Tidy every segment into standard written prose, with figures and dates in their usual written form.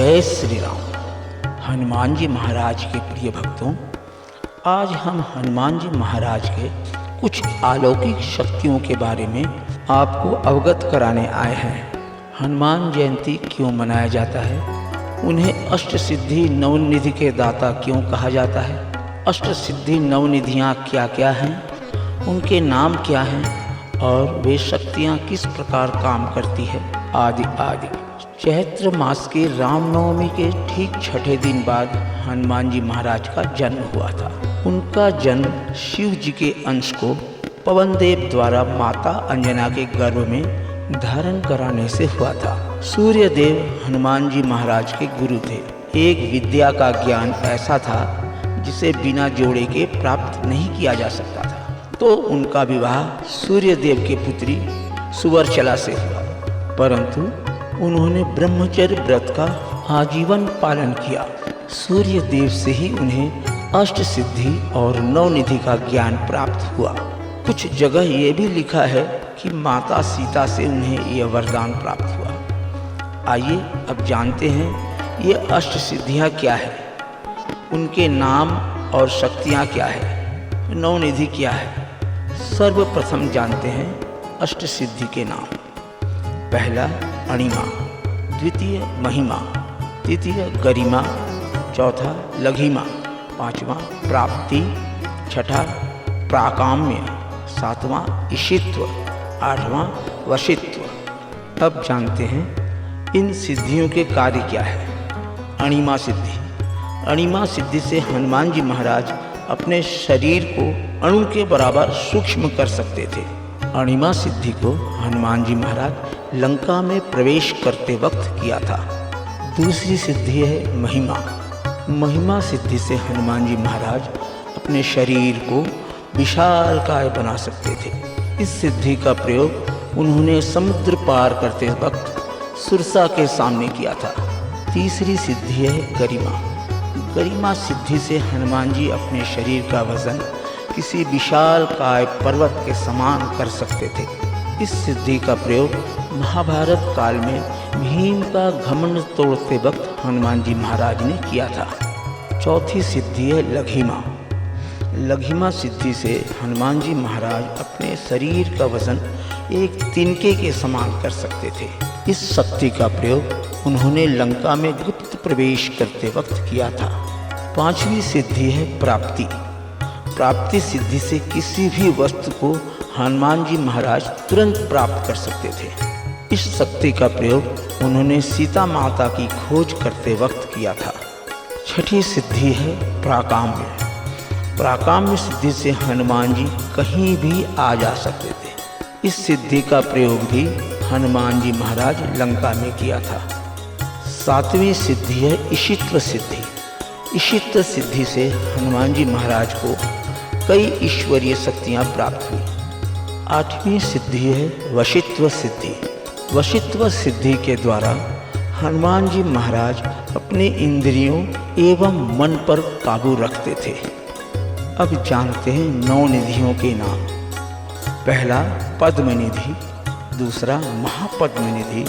जय श्री राम। हनुमान जी महाराज के प्रिय भक्तों, आज हम हनुमान जी महाराज के कुछ अलौकिक शक्तियों के बारे में आपको अवगत कराने आए हैं। हनुमान जयंती क्यों मनाया जाता है, उन्हें अष्ट सिद्धि नवनिधि के दाता क्यों कहा जाता है, अष्ट सिद्धि नवनिधियाँ क्या क्या हैं, उनके नाम क्या हैं और वे शक्तियाँ किस प्रकार काम करती है, आदि आदि। चैत्र मास के रामनवमी के ठीक छठे दिन बाद हनुमान जी महाराज का जन्म हुआ था। उनका जन्म शिव जी के अंश को पवन देव द्वारा माता अंजना के गर्भ में धारण कराने से हुआ था। सूर्य देव हनुमान जी महाराज के गुरु थे। एक विद्या का ज्ञान ऐसा था जिसे बिना जोड़े के प्राप्त नहीं किया जा सकता था, तो उनका विवाह सूर्य देव के पुत्री सुवर्चला से हुआ। परंतु उन्होंने ब्रह्मचर्य व्रत का आजीवन पालन किया। सूर्य देव से ही उन्हें अष्ट सिद्धि और नवनिधि का ज्ञान प्राप्त हुआ। कुछ जगह ये भी लिखा है कि माता सीता से उन्हें यह वरदान प्राप्त हुआ। आइए अब जानते हैं ये अष्ट सिद्धियाँ क्या है, उनके नाम और शक्तियाँ क्या है, नवनिधि क्या है। सर्वप्रथम जानते हैं अष्ट सिद्धि के नाम। पहला अणिमा, द्वितीय महिमा, तृतीय गरिमा, चौथा लघिमा, पांचवा प्राप्ति, छठा प्राकाम्य, सातवां ईशित्व, आठवां वशित्व। अब जानते हैं इन सिद्धियों के कार्य क्या है। अणिमा सिद्धि। अणिमा सिद्धि से हनुमान जी महाराज अपने शरीर को अणु के बराबर सूक्ष्म कर सकते थे। अणिमा सिद्धि को हनुमान जी महाराज लंका में प्रवेश करते वक्त किया था। दूसरी सिद्धि है महिमा। महिमा सिद्धि से हनुमान जी महाराज अपने शरीर को विशालकाय बना सकते थे। इस सिद्धि का प्रयोग उन्होंने समुद्र पार करते वक्त सुरसा के सामने किया था। तीसरी सिद्धि है गरिमा। गरिमा सिद्धि से हनुमान जी अपने शरीर का वजन किसी विशालकाय पर्वत के समान कर सकते थे। इस सिद्धि का प्रयोग महाभारत काल में भीम का घमंड तोड़ते वक्त हनुमान जी महाराज ने किया था। चौथी सिद्धि है लघिमा। लघिमा सिद्धि से हनुमान जी महाराज अपने शरीर का वजन एक तिनके के समान कर सकते थे। इस शक्ति का प्रयोग उन्होंने लंका में गुप्त प्रवेश करते वक्त किया था। पांचवी सिद्धि है प्राप्ति। प्राप्ति सिद्धि से किसी भी वस्तु को हनुमान जी महाराज तुरंत प्राप्त कर सकते थे। इस शक्ति का प्रयोग उन्होंने सीता माता की खोज करते वक्त किया था। छठी सिद्धि है प्राकाम्य। प्राकाम्य सिद्धि से हनुमान जी कहीं भी आ जा सकते थे। इस सिद्धि का प्रयोग भी हनुमान जी महाराज लंका में किया था। सातवीं सिद्धि है ईशित्व सिद्धि। ईशित्व सिद्धि से हनुमान जी महाराज को कई ईश्वरीय शक्तियाँ प्राप्त हुई। आठवीं सिद्धि है वशित्व सिद्धि। वशित्व सिद्धि के द्वारा हनुमान जी महाराज अपने इंद्रियों एवं मन पर काबू रखते थे। अब जानते हैं नवनिधियों के नाम। पहला पद्मनिधि, दूसरा महापद्मनिधि,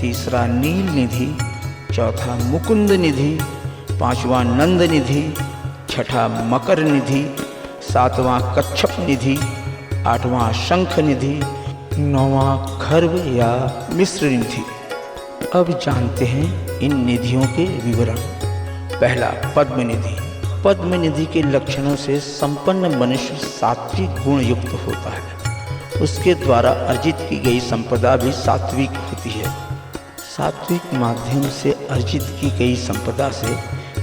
तीसरा नील निधि, चौथा मुकुंद निधि, पांचवा नंद निधि, छठा मकर निधि, सातवां कच्छप निधि, आठवां शंख निधि, नौवां खर्व या मिश्र निधि। अब जानते हैं इन निधियों के विवरण। पहला पद्मनिधि। पद्मनिधि के लक्षणों से संपन्न मनुष्य सात्विक गुण युक्त होता है। उसके द्वारा अर्जित की गई संपदा भी सात्विक होती है। सात्विक माध्यम से अर्जित की गई संपदा से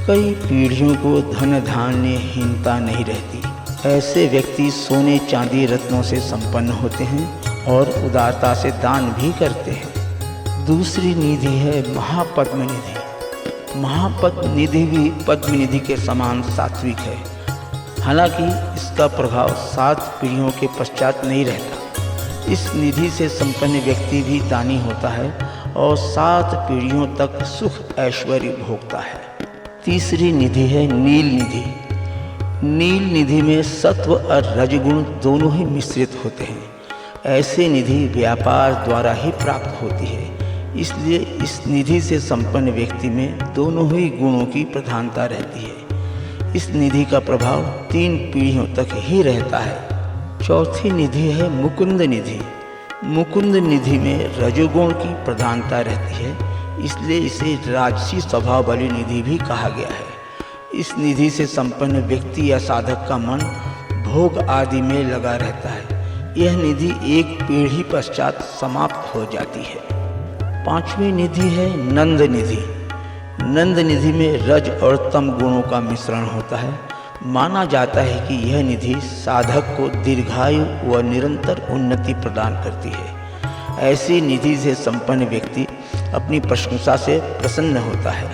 कई पीढ़ियों को धन धान्यहीनता नहीं रहती। ऐसे व्यक्ति सोने चांदी रत्नों से संपन्न होते हैं और उदारता से दान भी करते हैं। दूसरी निधि है महापद्मनिधि। महापद्मनिधि भी पद्मनिधि के समान सात्विक है। हालांकि इसका प्रभाव 7 पीढ़ियों के पश्चात नहीं रहता। इस निधि से संपन्न व्यक्ति भी दानी होता है और 7 पीढ़ियों तक सुख ऐश्वर्य भोगता है। तीसरी निधि है नील निधि। नील निधि में सत्व और रजगुण दोनों ही मिश्रित होते हैं। ऐसे निधि व्यापार द्वारा ही प्राप्त होती है। इसलिए इस निधि से संपन्न व्यक्ति में दोनों ही गुणों की प्रधानता रहती है। इस निधि का प्रभाव 3 पीढ़ियों तक ही रहता है। चौथी निधि है मुकुंद निधि। मुकुंद निधि में रजोगुण की प्रधानता रहती है, इसलिए इसे राजसी स्वभाव वाली निधि भी कहा गया है। इस निधि से संपन्न व्यक्ति या साधक का मन भोग आदि में लगा रहता है। यह निधि एक पीढ़ी पश्चात समाप्त हो जाती है। 5वीं निधि है नंद निधि। नंद निधि में रज और तम गुणों का मिश्रण होता है। माना जाता है कि यह निधि साधक को दीर्घायु व निरंतर उन्नति प्रदान करती है। ऐसी निधि से संपन्न व्यक्ति अपनी प्रशंसा से प्रसन्न होता है।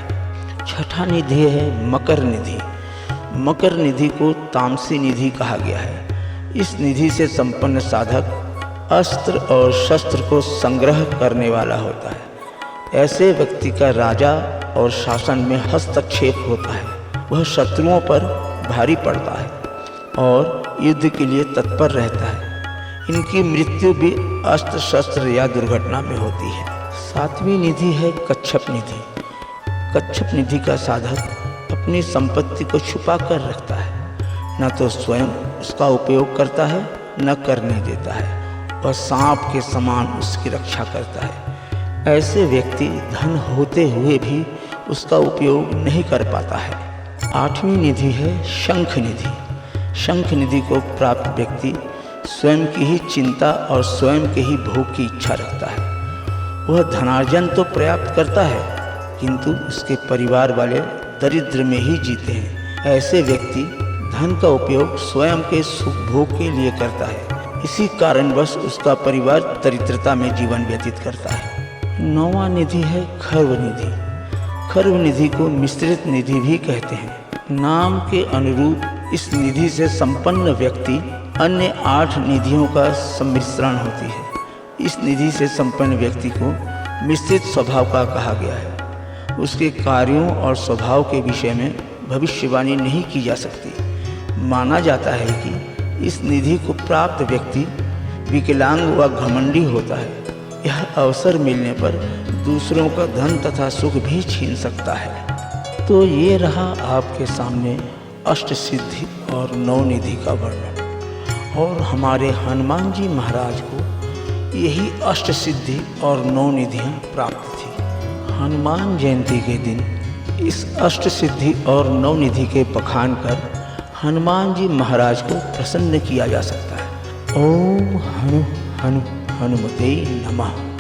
6ठा निधि है मकर निधि। मकर निधि को तामसी निधि कहा गया है। इस निधि से संपन्न साधक अस्त्र और शस्त्र को संग्रह करने वाला होता है। ऐसे व्यक्ति का राजा और शासन में हस्तक्षेप होता है। वह शत्रुओं पर भारी पड़ता है और युद्ध के लिए तत्पर रहता है। इनकी मृत्यु भी अस्त्र शस्त्र या दुर्घटना में होती है। 7वीं निधि है कच्छप निधि। कच्छप निधि का साधक अपनी संपत्ति को छुपा कर रखता है, न तो स्वयं उसका उपयोग करता है न करने देता है। वह सांप के समान उसकी रक्षा करता है। ऐसे व्यक्ति धन होते हुए भी उसका उपयोग नहीं कर पाता है। 8वीं निधि है शंख निधि। शंख निधि को प्राप्त व्यक्ति स्वयं की ही चिंता और स्वयं के ही भोग की इच्छा रखता है। वह धनार्जन तो पर्याप्त करता है, किंतु उसके परिवार वाले दरिद्र में ही जीते हैं। ऐसे व्यक्ति धन का उपयोग स्वयं के सुख भोग के लिए करता है। इसी कारणवश उसका परिवार दरिद्रता में जीवन व्यतीत करता है। 9वां निधि है खर्व निधि। खर्व निधि को मिश्रित निधि भी कहते हैं। नाम के अनुरूप इस निधि से संपन्न व्यक्ति अन्य 8 निधियों का सम्मिश्रण होती है। इस निधि से संपन्न व्यक्ति को मिश्रित स्वभाव का कहा गया है। उसके कार्यों और स्वभाव के विषय में भविष्यवाणी नहीं की जा सकती। माना जाता है कि इस निधि को प्राप्त व्यक्ति विकलांग व घमंडी होता है। यह अवसर मिलने पर दूसरों का धन तथा सुख भी छीन सकता है। तो ये रहा आपके सामने अष्ट सिद्धि और 9 निधि का वर्णन। और हमारे हनुमान जी महाराज को यही अष्ट सिद्धि और 9 निधियाँ प्राप्त थी। हनुमान जयंती के दिन इस अष्ट सिद्धि और 9 निधि के बखान कर हनुमान जी महाराज को प्रसन्न किया जा सकता है। ओम हनु हनु हनुमते नमः।